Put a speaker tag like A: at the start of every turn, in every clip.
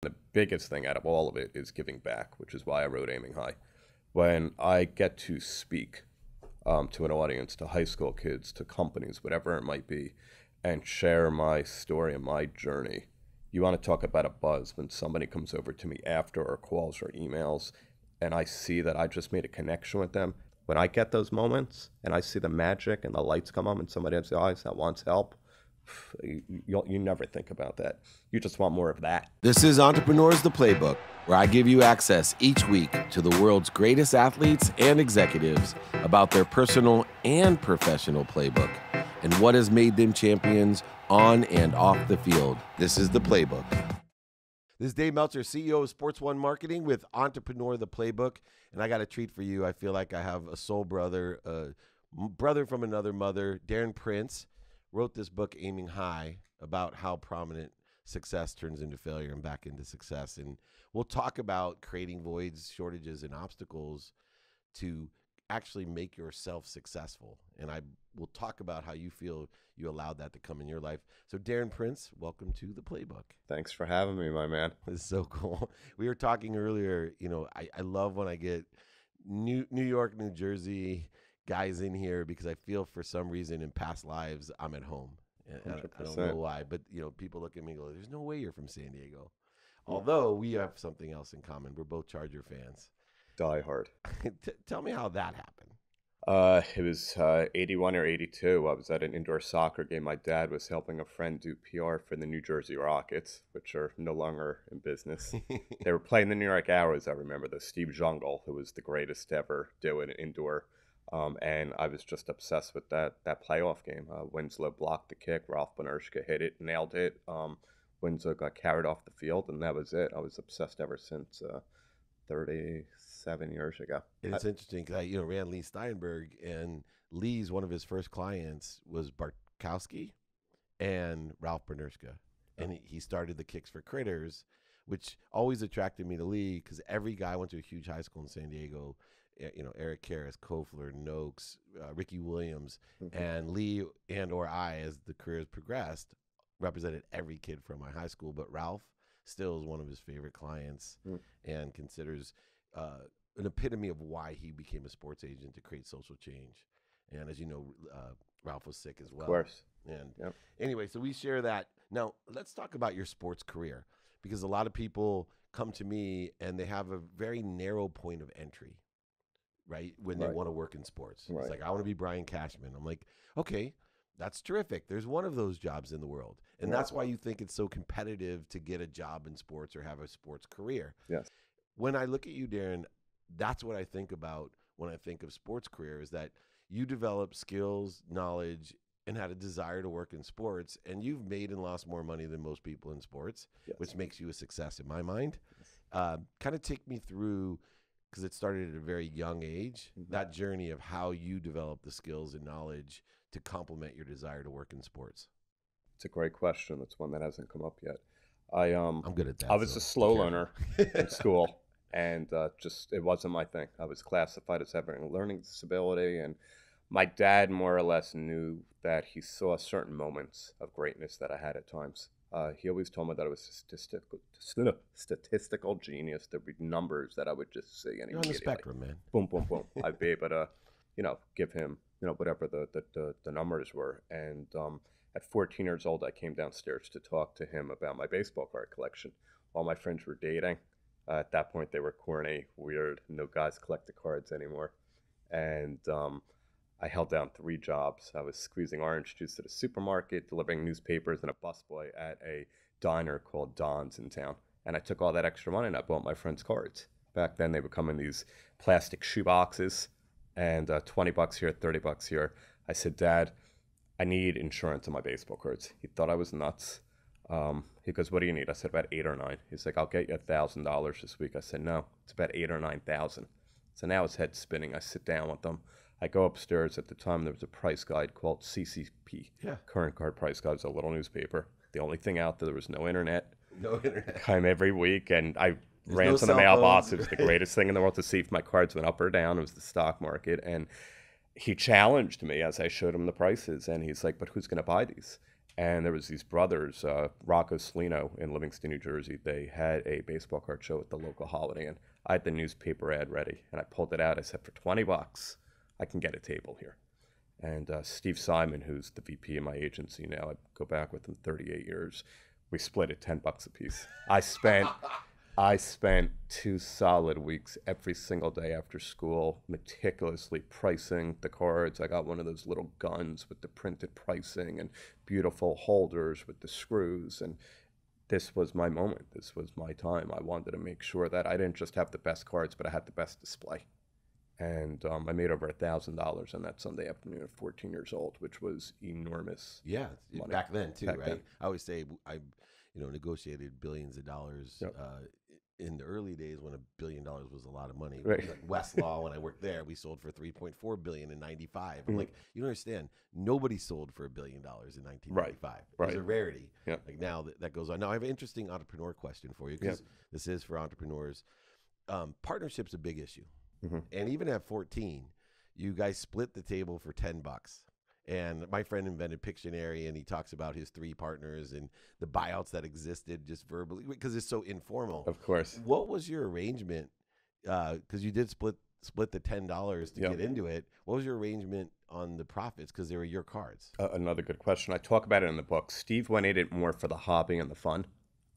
A: The biggest thing out of all of it is giving back, which is why I wrote Aiming High. When I get to speak to an audience, to high school kids, to companies, whatever it might be, and share my story and my journey, you want to talk about a buzz when somebody comes over to me after or calls or emails and I see that I just made a connection with them. When I get those moments and I see the magic and the lights come on and somebody has the eyes that wants help, you never think about that. You just want more of that.
B: This is Entrepreneurs the Playbook, where I give you access each week to the world's greatest athletes and executives about their personal and professional playbook and what has made them champions on and off the field. This is the Playbook. This is Dave Meltzer, CEO of Sports One Marketing with Entrepreneur the Playbook, and I got a treat for you. I feel like I have a soul brother, a brother from another mother. Darren Prince wrote this book, Aiming High, about how prominent success turns into failure and back into success. And we'll talk about creating voids, shortages, and obstacles to actually make yourself successful. And I will talk about how you feel you allowed that to come in your life. So Darren Prince, welcome to the Playbook.
A: Thanks for having me, my man.
B: It's so cool. We were talking earlier, I love when I get New York, New Jersey guys in here because I feel for some reason in past lives I'm at home. And I don't know why, but people look at me and go, there's no way you're from San Diego. Although we have something else in common. We're both Charger fans.
A: Die hard.
B: Tell me how that happened.
A: It was 81 or 82. I was at an indoor soccer game. My dad was helping a friend do PR for the New Jersey Rockets, which are no longer in business. They were playing the New York Arrows, I remember, the Steve Jungle, who was the greatest to ever do it indoor. And I was just obsessed with that playoff game. Winslow blocked the kick. Ralph Benershka hit it, nailed it. Winslow got carried off the field, and that was it. I was obsessed ever since 37 years ago.
B: It's interesting because I ran Leigh Steinberg, and Leigh's one of his first clients was Bartkowski and Ralph Benershka. And he started the Kicks for Critters, which always attracted me to Leigh because every guy went to a huge high school in San Diego. Eric Karras, Kofler, Noakes, Ricky Williams, and Leigh and or I, as the careers progressed, represented every kid from my high school. But Ralph still is one of his favorite clients and considers an epitome of why he became a sports agent to create social change. And as you know, Ralph was sick as well.
A: Of course.
B: And anyway, so we share that. Now, let's talk about your sports career, because a lot of people come to me and they have a very narrow point of entry, right? When they want to work in sports.
A: Right.
B: It's like, I want to be Brian Cashman. I'm like, okay, that's terrific. There's one of those jobs in the world. And that's why you think it's so competitive to get a job in sports or have a sports career.
A: Yes.
B: When I look at you, Darren, that's what I think about when I think of sports career, is that you developed skills, knowledge, and had a desire to work in sports. And you've made and lost more money than most people in sports, which makes you a success in my mind. Kind of take me through, because it started at a very young age, that journey of how you developed the skills and knowledge to complement your desire to work in sports.
A: It's a great question. It's one that hasn't come up yet. I'm
B: good at that.
A: I was a slow learner in school, and it wasn't my thing. I was classified as having a learning disability, and my dad more or less knew that he saw certain moments of greatness that I had at times. He always told me that I was a statistical genius. There'd be numbers that I would just see. And
B: you're on the spectrum, man.
A: Boom, boom, boom. I'd be able to, give him, whatever the numbers were. And at 14 years old, I came downstairs to talk to him about my baseball card collection. All my friends were dating. At that point, they were corny, weird. No guys collect the cards anymore. And I held down 3 jobs. I was squeezing orange juice at a supermarket, delivering newspapers, and a busboy at a diner called Don's in town. And I took all that extra money and I bought my friends cards. Back then, they would come in these plastic shoe boxes, and $20 here, $30 here. I said, Dad, I need insurance on my baseball cards. He thought I was nuts. He goes, what do you need? I said, about 8 or 9. He's like, I'll get you $1,000 this week. I said, no, it's about 8 or 9,000. So now his head's spinning. I sit down with him. I go upstairs. At the time, there was a price guide called CCP. Current Card Price Guide. It was a little newspaper. The only thing out there was no internet.
B: No internet.
A: Came every week, and I ran to the mailbox. It was the greatest thing in the world to see if my cards went up or down. It was the stock market. And he challenged me as I showed him the prices. And he's like, but who's going to buy these? And there was these brothers, Rocco Salino in Livingston, New Jersey. They had a baseball card show at the local Holiday Inn. I had the newspaper ad ready, and I pulled it out. I said, for $20, I can get a table here. And Steve Simon, who's the VP of my agency now, I go back with him 38 years. We split it $10 a piece. I spent 2 solid weeks every single day after school meticulously pricing the cards. I got one of those little guns with the printed pricing and beautiful holders with the screws. And this was my moment. This was my time. I wanted to make sure that I didn't just have the best cards, but I had the best display. And I made over $1,000 on that Sunday afternoon at 14 years old, which was enormous.
B: Yeah,
A: money.
B: back then too,
A: Back
B: right?
A: then.
B: I always say I, negotiated billions of dollars in the early days when $1 billion was a lot of money.
A: Right.
B: Like Westlaw, when I worked there, we sold for $3.4 billion in '95. I'm like, you don't understand. Nobody sold for $1 billion in 1995. It was a rarity.
A: Yep.
B: Like now that goes on. Now I have an interesting entrepreneur question for you because this is for entrepreneurs. Partnership's a big issue.
A: Mm-hmm.
B: And even at 14, you guys split the table for $10. And my friend invented Pictionary, and he talks about his 3 partners and the buyouts that existed just verbally because it's so informal.
A: Of course.
B: What was your arrangement? Because you did split the $10 to get into it. What was your arrangement on the profits? Because they were your cards.
A: Another good question. I talk about it in the book. Steve went in it more for the hobby and the fun.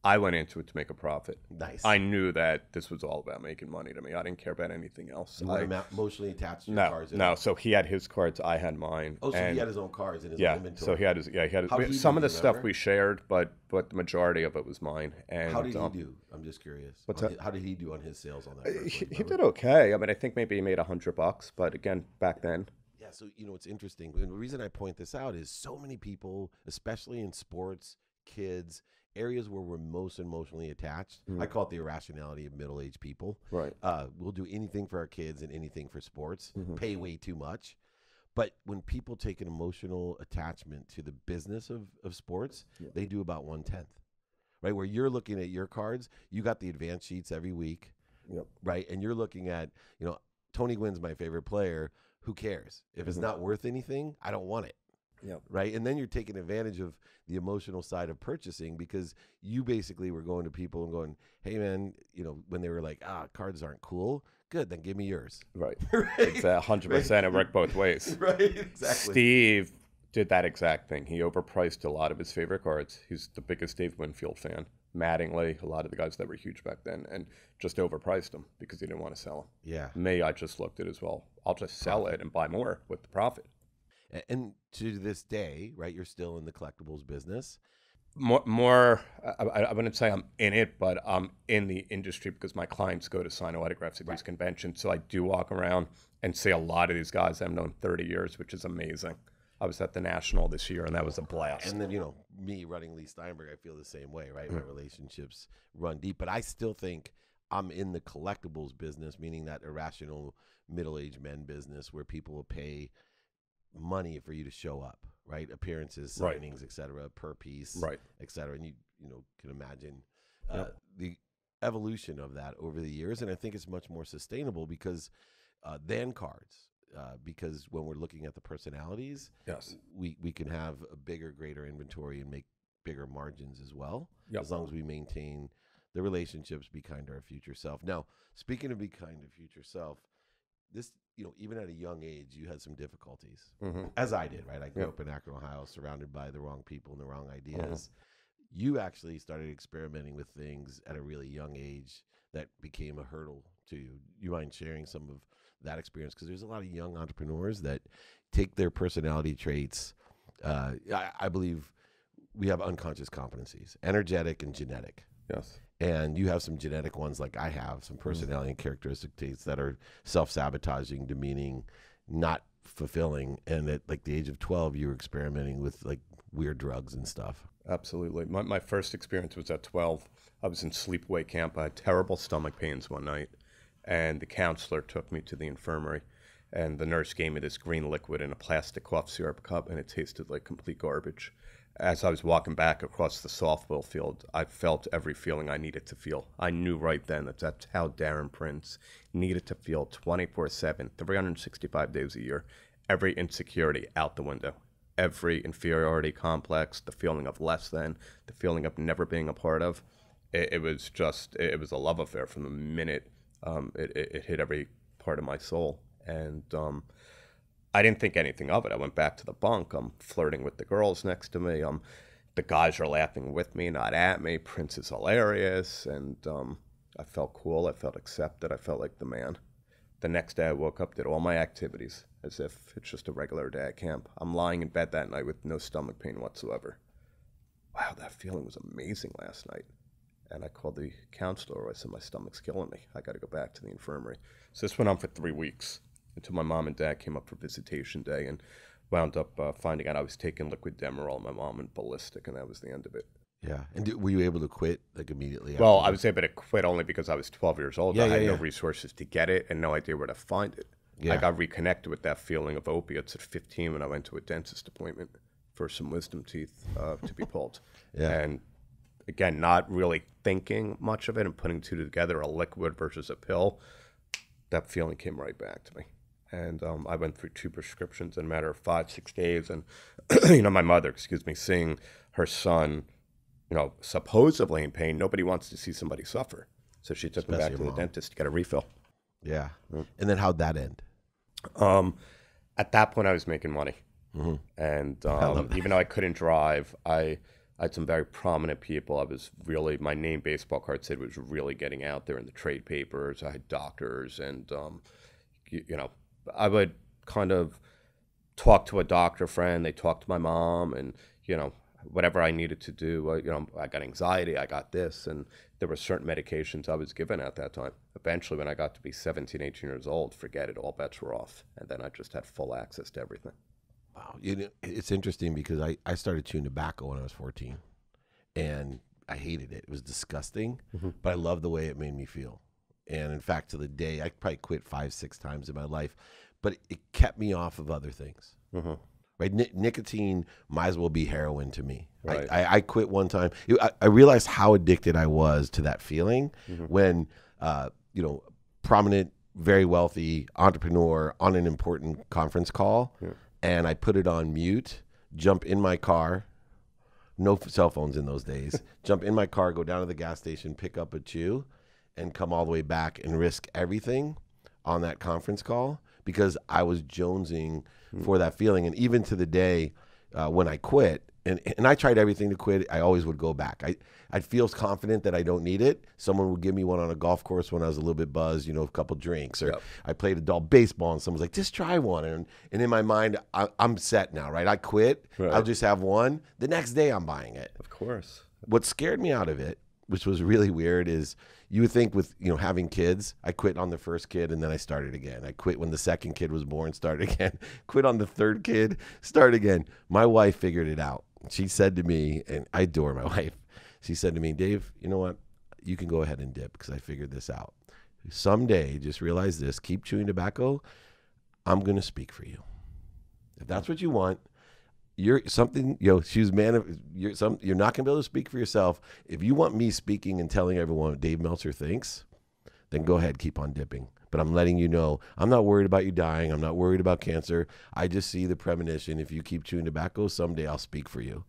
A: I went into it to make a profit.
B: Nice.
A: I knew that this was all about making money to me. I didn't care about anything else.
B: You weren't emotionally attached to your cards?
A: No. So he had his cards, I had mine.
B: Oh, so he had his own cards in his own inventory.
A: So he had his. Some of the stuff we shared, but the majority of it was mine. And
B: how did he do? I'm just curious. How did he do on his sales on that?
A: He did okay. I mean, I think maybe he made $100, but again, back then.
B: Yeah. So it's interesting. And the reason I point this out is so many people, especially in sports, kids, areas where we're most emotionally attached. I call it the irrationality of middle-aged people.
A: Right.
B: We'll do anything for our kids and anything for sports, pay way too much. But when people take an emotional attachment to the business of sports, they do about 1/10. Right? Where you're looking at your cards, you got the advance sheets every week.
A: Yep.
B: Right? And you're looking at, Tony Gwynn's my favorite player. Who cares? If it's not worth anything, I don't want it.
A: Yep.
B: Right. And then you're taking advantage of the emotional side of purchasing because you basically were going to people and going, hey, man, when they were like, cards aren't cool. Good. Then give me yours.
A: Right.
B: Right?
A: It's 100%. It worked both ways.
B: Right. Exactly.
A: Steve did that exact thing. He overpriced a lot of his favorite cards. He's the biggest Dave Winfield fan. Mattingly, a lot of the guys that were huge back then, and just overpriced them because he didn't want to sell them.
B: Yeah.
A: Me, I just looked at it as well. I'll just sell it and buy more with the profit.
B: And to this day, right, you're still in the collectibles business.
A: More I wouldn't say I'm in it, but I'm in the industry because my clients go to sign autographs at these conventions. So I do walk around and see a lot of these guys I've known 30 years, which is amazing. I was at the National this year, and that was a blast.
B: And then, me running Leigh Steinberg, I feel the same way, right? My relationships run deep. But I still think I'm in the collectibles business, meaning that irrational middle-aged men business where people will pay money for you to show up, right? Appearances, signings, et cetera, per piece, et cetera. And you can imagine the evolution of that over the years. And I think it's much more sustainable because than cards. Because when we're looking at the personalities, we can have a bigger, greater inventory and make bigger margins as well, as long as we maintain the relationships, be kind to our future self. Now, speaking of be kind to future self, this, even at a young age, you had some difficulties, as I did, right? I grew up in Akron, Ohio, surrounded by the wrong people and the wrong ideas. You actually started experimenting with things at a really young age that became a hurdle to you. You mind sharing some of that experience? Because there's a lot of young entrepreneurs that take their personality traits. I believe we have unconscious competencies, energetic and genetic.
A: Yes.
B: And you have some genetic ones like I have, some personality and characteristic traits that are self-sabotaging, demeaning, not fulfilling. And at like the age of 12, you were experimenting with like weird drugs and stuff.
A: Absolutely. My first experience was at 12. I was in sleepaway camp. I had terrible stomach pains one night. And the counselor took me to the infirmary. And the nurse gave me this green liquid in a plastic cough syrup cup. And it tasted like complete garbage. As I was walking back across the softball field, I felt every feeling I needed to feel. I knew right then that that's how Darren Prince needed to feel 24/7, 365 days a year. Every insecurity out the window. every inferiority complex, the feeling of less than, the feeling of never being a part of. It was a love affair from the minute it hit every part of my soul. And I didn't think anything of it. I went back to the bunk. I'm flirting with the girls next to me. The guys are laughing with me, not at me. Prince is hilarious. And I felt cool. I felt accepted. I felt like the man. The next day I woke up, did all my activities as if it's just a regular day at camp. I'm lying in bed that night with no stomach pain whatsoever. Wow, that feeling was amazing last night. And I called the counselor. I said, my stomach's killing me. I got to go back to the infirmary. So this went on for 3 weeks until my mom and dad came up for visitation day and wound up finding out I was taking liquid Demerol. My mom went ballistic, and that was the end of it.
B: Yeah. And were you able to quit like immediately?
A: Well, I was able to quit only because I was 12 years old.
B: Yeah,
A: I had no resources to get it and no idea where to find it.
B: Yeah.
A: I got reconnected with that feeling of opiates at 15 when I went to a dentist appointment for some wisdom teeth to be pulled.
B: Yeah.
A: And again, not really thinking much of it and putting two together, a liquid versus a pill, that feeling came right back to me. And I went through 2 prescriptions in a matter of 5-6 days. And, my mother, seeing her son, supposedly in pain. Nobody wants to see somebody suffer. So she took him back to the dentist to get a refill.
B: Yeah. And then how'd that end?
A: At that point, I was making money. Mm-hmm. And even though I couldn't drive, I had some very prominent people. My name baseball card said was really getting out there in the trade papers. I had doctors and, I would kind of talk to a doctor friend. They talked to my mom and, whatever I needed to do. I got anxiety, I got this. And there were certain medications I was given at that time. Eventually, when I got to be 17, 18 years old, forget it, all bets were off. And then I just had full access to everything.
B: Wow. It's interesting because I started chewing tobacco when I was 14. And I hated it. It was disgusting, but I loved the way it made me feel. And in fact, to the day, I probably quit 5-6 times in my life, but it kept me off of other things. Mm-hmm. Right? Nicotine might as well be heroin to me. Right. I quit one time. I realized how addicted I was to that feeling when, prominent, very wealthy entrepreneur on an important conference call, and I put it on mute, jump in my car. No cell phones in those days. Jump in my car, go down to the gas station, pick up a chew, and come all the way back and risk everything on that conference call because I was jonesing for that feeling. And even to the day when I quit, and I tried everything to quit, I always would go back. I'd feel confident that I don't need it. Someone would give me one on a golf course when I was a little bit buzzed, a couple drinks. Or I played adult baseball and someone's like, just try one. And in my mind, I'm set now, right? I quit. Right. I'll just have one. The next day I'm buying it.
A: Of course.
B: What scared me out of it, which was really weird, is you would think with having kids, I quit on the first kid and then I started again. I quit when the second kid was born, started again. Quit on the third kid, start again. My wife figured it out. She said to me, and I adore my wife, she said to me, Dave, you know what? You can go ahead and dip because I figured this out. Someday, just realize this, keep chewing tobacco, I'm going to speak for you. If that's what you want, you're something, she's you're not going to be able to speak for yourself. If you want me speaking and telling everyone what Dave Meltzer thinks, then go ahead, keep on dipping. But I'm letting you know, I'm not worried about you dying. I'm not worried about cancer. I just see the premonition. If you keep chewing tobacco, someday I'll speak for you.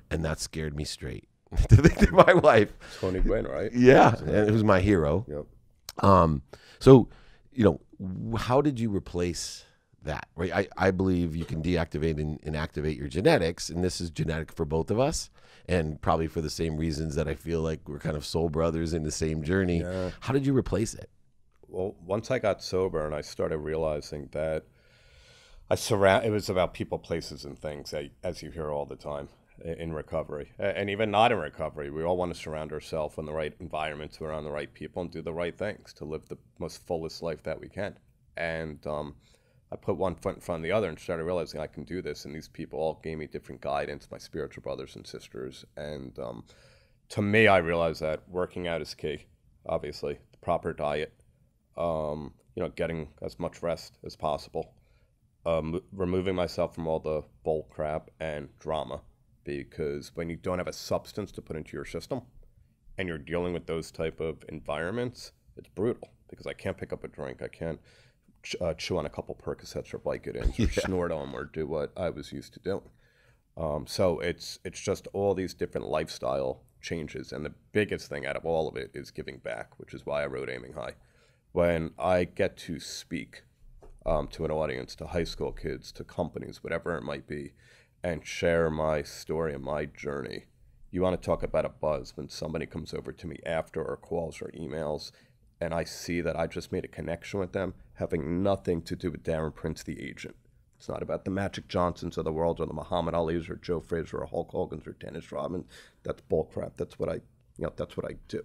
B: And that scared me straight. To think that my wife.
A: Tony Gwynn, right?
B: Yeah, and who's my hero.
A: Yep.
B: So, how did you replace that? Right. I believe you can deactivate and activate your genetics, and this is genetic for both of us, and probably for the same reasons that I feel like we're kind of soul brothers in the same journey. Yeah. How did you replace it?
A: Well, once I got sober and I started realizing that it was about people, places, and things, as you hear all the time in recovery, and even not in recovery. We all want to surround ourselves in the right environments, around the right people, and do the right things to live the most fullest life that we can. And I put one foot in front of the other and started realizing I can do this. And these people all gave me different guidance, my spiritual brothers and sisters. And to me, I realized that working out is key, obviously, the proper diet, getting as much rest as possible, removing myself from all the bull crap and drama, because when you don't have a substance to put into your system and you're dealing with those type of environments, it's brutal because I can't pick up a drink. I can't chew on a couple Percocets or Vicodins or snort them or do what I was used to doing. So it's just all these different lifestyle changes, and the biggest thing out of all of it is giving back, which is why I wrote Aiming High. When I get to speak to an audience, to high school kids, to companies, whatever it might be, and share my story and my journey, you want to talk about a buzz when somebody comes over to me after, or calls or emails, and I see that I just made a connection with them, having nothing to do with Darren Prince, the agent. It's not about the Magic Johnsons of the world, or the Muhammad Ali's, or Joe Frazier, or Hulk Hogan's, or Dennis Rodman. That's bullcrap. That's what I do.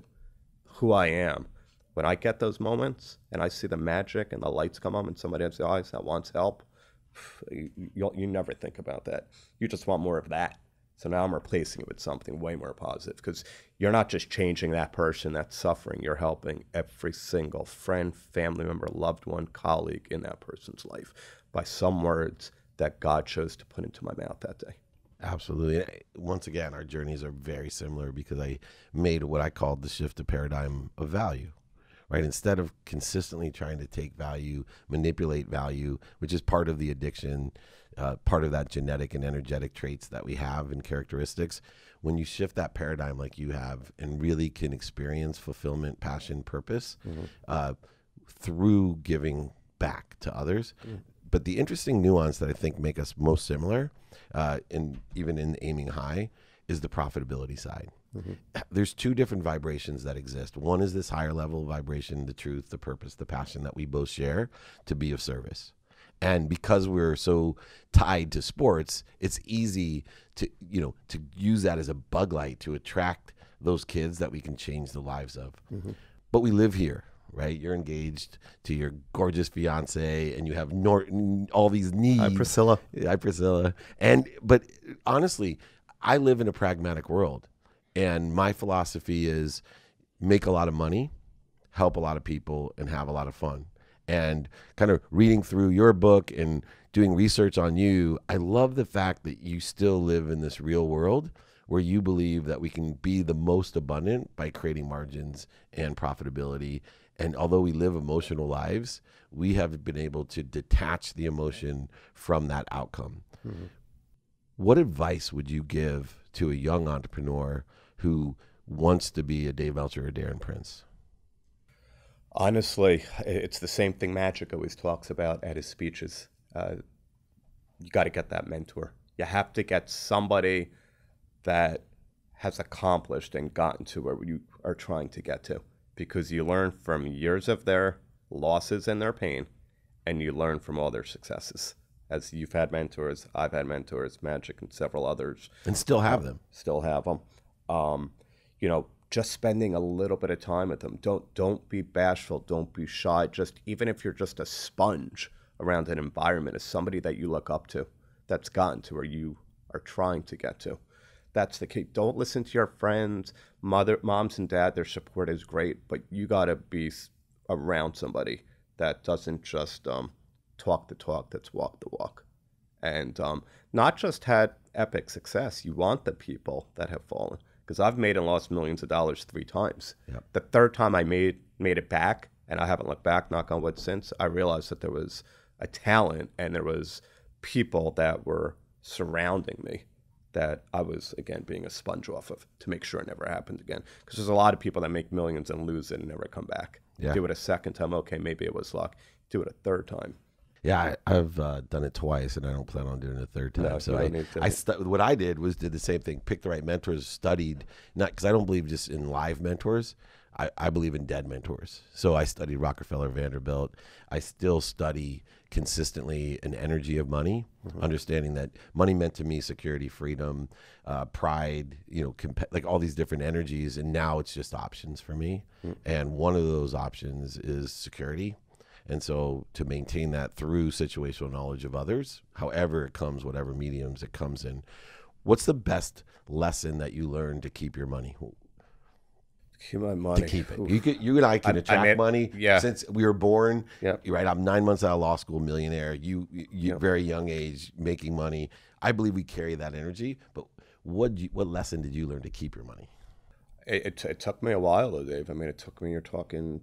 A: Who I am. When I get those moments and I see the magic and the lights come on and somebody has the eyes that wants help, you never think about that. You just want more of that. So now I'm replacing it with something way more positive, because you're not just changing that person that's suffering. You're helping every single friend, family member, loved one, colleague in that person's life by some words that God chose to put into my mouth that day.
B: Absolutely. Once again, our journeys are very similar, because I made what I called the shift of paradigm of value. Right? Instead of consistently trying to take value, manipulate value, which is part of the addiction, part of that genetic and energetic traits that we have and characteristics, when you shift that paradigm like you have and really can experience fulfillment, passion, purpose through giving back to others. But the interesting nuance that I think make us most similar, even in Aiming High, is the profitability side. There's two different vibrations that exist. One is this higher level vibration, the truth, the purpose, the passion that we both share to be of service. And because we're so tied to sports, it's easy to use that as a bug light to attract those kids that we can change the lives of. But we live here, right? You're engaged to your gorgeous fiance, and you have all these needs.
A: Hi, Priscilla.
B: Hi, Priscilla. But honestly, I live in a pragmatic world. And my philosophy is make a lot of money, help a lot of people, and have a lot of fun. And kind of reading through your book and doing research on you, I love the fact that you still live in this real world where you believe that we can be the most abundant by creating margins and profitability. And although we live emotional lives, we have been able to detach the emotion from that outcome. What advice would you give to a young entrepreneur who wants to be a Dave Meltzer or Darren Prince?
A: Honestly, it's the same thing Magic always talks about at his speeches. You got to get that mentor. You have to get somebody that has accomplished and gotten to where you are trying to get to, because you learn from years of their losses and their pain, and you learn from all their successes. As you've had mentors, I've had mentors, Magic and several others.
B: And still have them.
A: Still have them. Just spending a little bit of time with them. Don't be bashful. Don't be shy. Just even if you're just a sponge around an environment, as somebody that you look up to, that's gotten to where you are trying to get to. That's the key. Don't listen to your friends, moms and dad. Their support is great, but you got to be around somebody that doesn't just talk the talk, that's walk the walk. And not just had epic success. You want the people that have fallen. Because I've made and lost millions of dollars 3 times.
B: Yep.
A: The third time I made it back, and I haven't looked back, knock on wood, since, I realized that there was a talent and there was people that were surrounding me that I was, again, being a sponge off of to make sure it never happened again. Because there's a lot of people that make millions and lose it and never come back.
B: Yeah.
A: Do it a second time, okay, maybe it was luck. Do it a third time.
B: Yeah, I've done it twice, and I don't plan on doing it a third time.
A: No,
B: so
A: what
B: I did the same thing, picked the right mentors, studied, not because I don't believe just in live mentors. I believe in dead mentors. So I studied Rockefeller, Vanderbilt. I still study consistently an energy of money, understanding that money meant to me security, freedom, pride, like all these different energies. And now it's just options for me. And one of those options is security. And so to maintain that through situational knowledge of others, however it comes, whatever mediums it comes in, what's the best lesson that you learned to keep your money?
A: Keep my money.
B: To keep it. You and I can attract money.
A: Yeah.
B: Since we were born,
A: Yep.
B: Right? I'm 9 months out of law school, millionaire. You very young age, making money. I believe we carry that energy. But what lesson did you learn to keep your money?
A: It took me a while, though, Dave. I mean, it took me, you're talking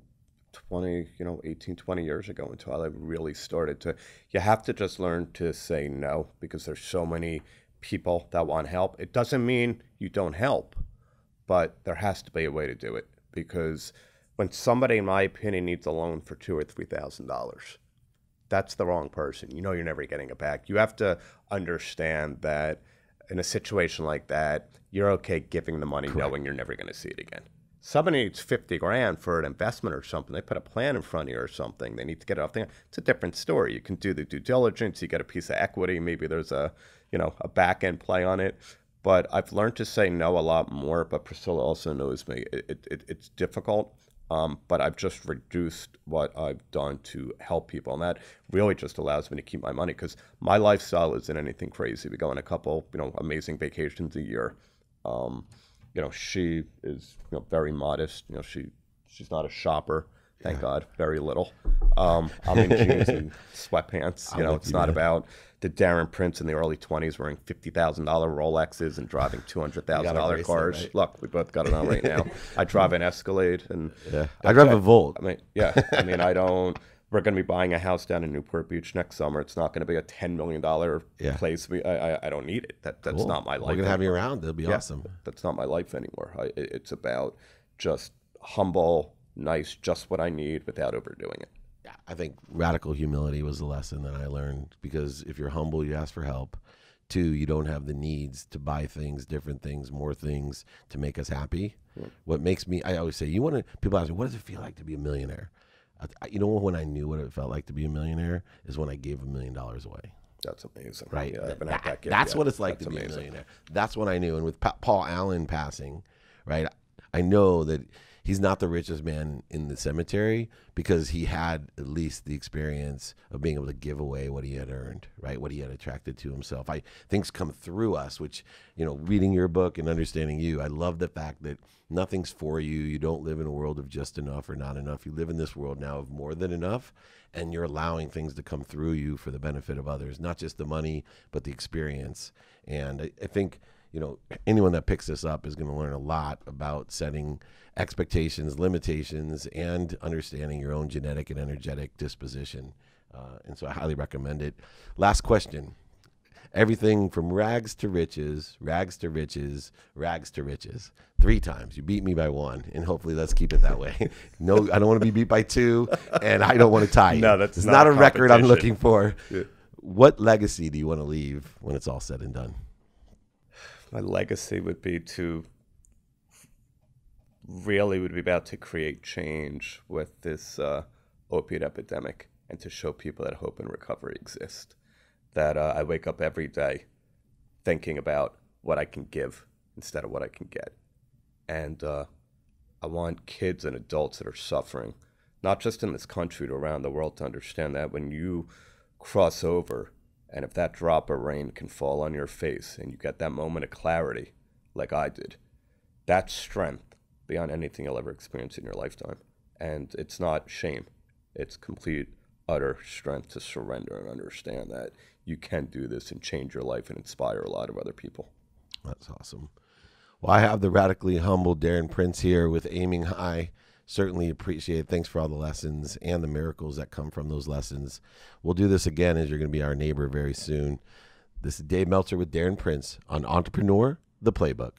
A: 18, 20 years ago until I really started to, you have to just learn to say no, because there's so many people that want help. It doesn't mean you don't help, but there has to be a way to do it, because when somebody, in my opinion, needs a loan for $2,000 or $3,000, that's the wrong person. You know you're never getting it back. You have to understand that in a situation like that, you're okay giving the money knowing you're never going to see it again. Somebody needs 50 grand for an investment or something. They put a plan in front of you or something. They need to get it off there. It's a different story. You can do the due diligence. You get a piece of equity. Maybe there's a back end play on it. But I've learned to say no a lot more. But Priscilla also knows me. It's difficult. But I've just reduced what I've done to help people. And that really just allows me to keep my money, because my lifestyle isn't anything crazy. We go on a couple, amazing vacations a year. She is, very modest. She's not a shopper. Thank God, very little. I'm in jeans and sweatpants. It's not about the Darren Prince in the early 20s wearing $50,000 Rolexes and driving $200,000 cars. Right? Look, we both got it on right now. I drive an Escalade, and
B: I drive a Volt.
A: I don't. We're going to be buying a house down in Newport Beach next summer. It's not going to be a $10 million place. I don't need it. That's cool. Not my life.
B: We're going to have you around. That'll be awesome.
A: That's not my life anymore. It's about just humble, nice, just what I need without overdoing it.
B: Yeah, I think radical humility was the lesson that I learned, because if you're humble, you ask for help. 2, you don't have the needs to buy things, different things, more things to make us happy. What makes me, I always say, people ask me, what does it feel like to be a millionaire? When I knew what it felt like to be a millionaire is when I gave $1 million away.
A: That's amazing.
B: Right.
A: Yeah,
B: that's what it's like to be a millionaire. That's when I knew. And with Paul Allen passing, right, I know that he's not the richest man in the cemetery, because he had at least the experience of being able to give away what he had earned, right, what he had attracted to himself. Things come through us, which, reading your book and understanding you, I love the fact that nothing's for you. You don't live in a world of just enough or not enough. You live in this world now of more than enough, and you're allowing things to come through you for the benefit of others, not just the money, but the experience. And I think, anyone that picks this up is going to learn a lot about setting expectations, limitations, and understanding your own genetic and energetic disposition. And so I highly recommend it. Last question. Everything from rags to riches, rags to riches, rags to riches. 3 times. You beat me by 1, and hopefully let's keep it that way. No, I don't want to be beat by 2, and I don't want to tie you.
A: No, that's
B: not a record I'm looking for.
A: Yeah.
B: What legacy do you want to leave when it's all said and done?
A: My legacy would be about to create change with this opiate epidemic, and to show people that hope and recovery exist. That I wake up every day thinking about what I can give instead of what I can get. And I want kids and adults that are suffering, not just in this country, but around the world, to understand that when you cross over, and if that drop of rain can fall on your face and you get that moment of clarity like I did, that's strength beyond anything you'll ever experience in your lifetime. And it's not shame. It's complete, utter strength to surrender and understand that you can do this and change your life and inspire a lot of other people.
B: That's awesome. Well, I have the radically humble Darren Prince here with Aiming High. Certainly appreciate it. Thanks for all the lessons and the miracles that come from those lessons. We'll do this again, as you're going to be our neighbor very soon. This is Dave Meltzer with Darren Prince on Entrepreneur, the Playbook.